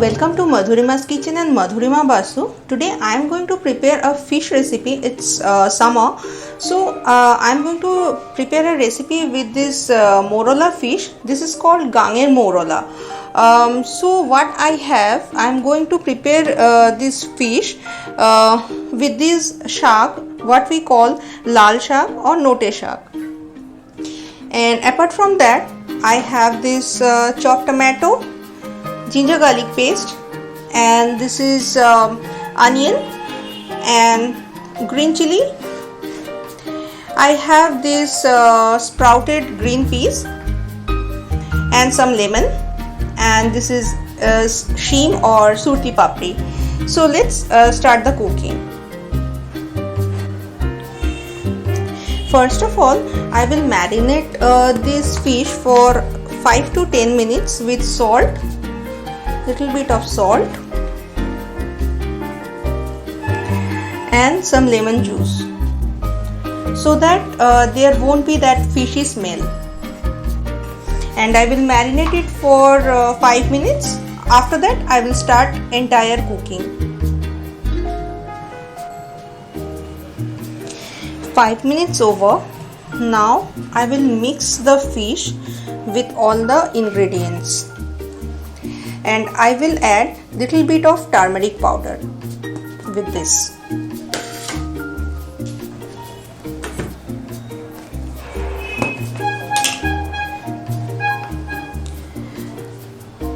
Welcome to Madhurima's kitchen and Madhurima Basu. Today I am going to prepare a fish recipe. It's summer, so I am going to prepare a recipe with this Mourala fish. This is called Gung Mourala. So what I have, I am going to prepare this fish with this Saag, what we call Laal Saag or Note Saag. And apart from that, I have this chopped tomato, ginger garlic paste, and this is onion and green chili. I have this sprouted green peas and some lemon, and this is sheem or surti papri. So let's start the cooking. First of all, I will marinate this fish for 5 to 10 minutes with salt, little bit of salt and some lemon juice, so that there won't be that fishy smell. And I will marinate it for 5 minutes. After that I will start entire cooking. 5 minutes over. Now I will mix the fish with all the ingredients, and I will add little bit of turmeric powder with this.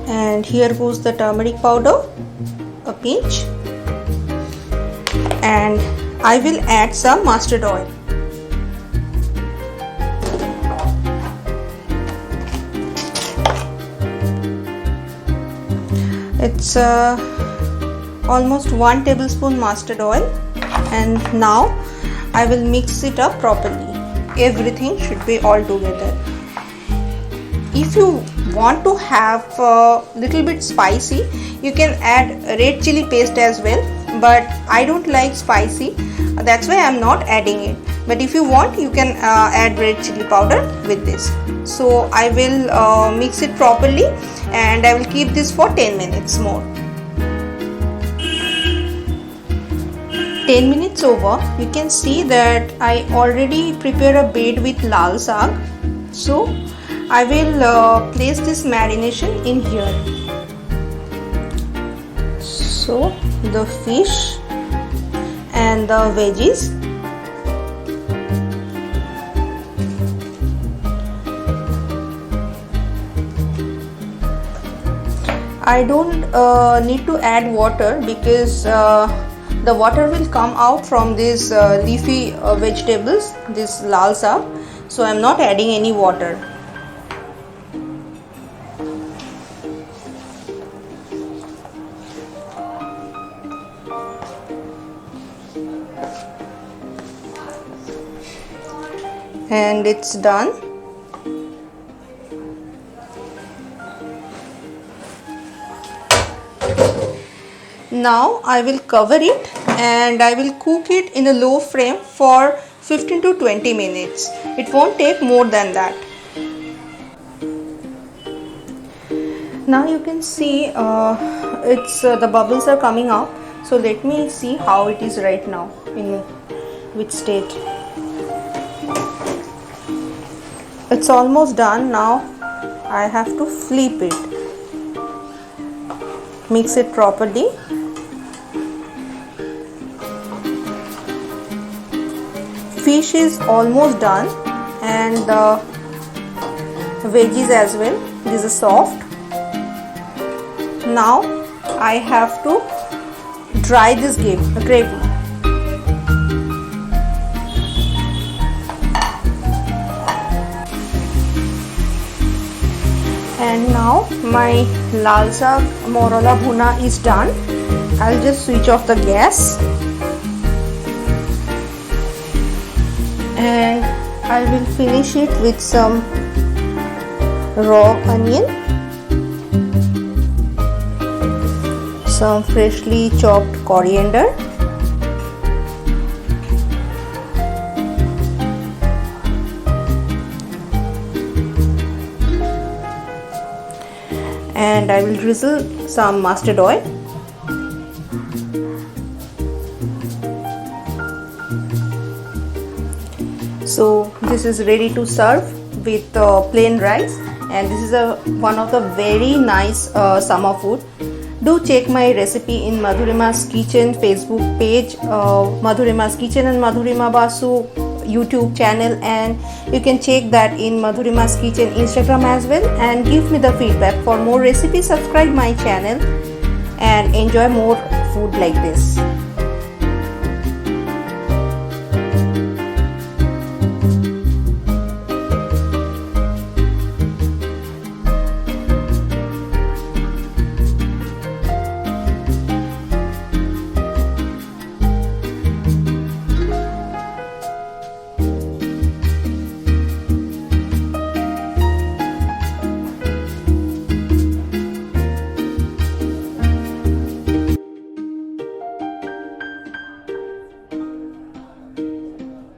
And here goes the turmeric powder, a pinch, and I will add some mustard oil. It's almost 1 tablespoon mustard oil, and now I will mix it up properly. Everything should be all together. If you want to have a little bit spicy, you can add red chili paste as well, but I don't like spicy, that's why I'm not adding it. But if you want, you can add red chili powder with this. So I will mix it properly, and I will keep this for 10 minutes more. 10 minutes over, you can see that I already prepared a bed with Laal Saag. So I will place this marination in here. So the fish and the veggies, I don't need to add water because the water will come out from these leafy vegetables, this Laal Saag. So I am not adding any water. And it's done. Now I will cover it and I will cook it in a low flame for 15 to 20 minutes. It won't take more than that. Now you can see the bubbles are coming out. So let me see how it is right now, in which state. It's almost done. Now I have to flip it. Mix it properly. Fish is almost done, and the veggies as well. This is soft. Now I have to dry this gravy. And now my Laal Saag Mourala bhuna is done. I'll just switch off the gas. And I will finish it with some raw onion, some freshly chopped coriander, and I will drizzle some mustard oil. So this is ready to serve with plain rice, and this is one of the very nice summer food. Do check my recipe in Madhurima's Kitchen Facebook page, Madhurima's Kitchen and Madhurima Basu YouTube channel, and you can check that in Madhurima's Kitchen Instagram as well, and give me the feedback. For more recipes, subscribe my channel and enjoy more food like this.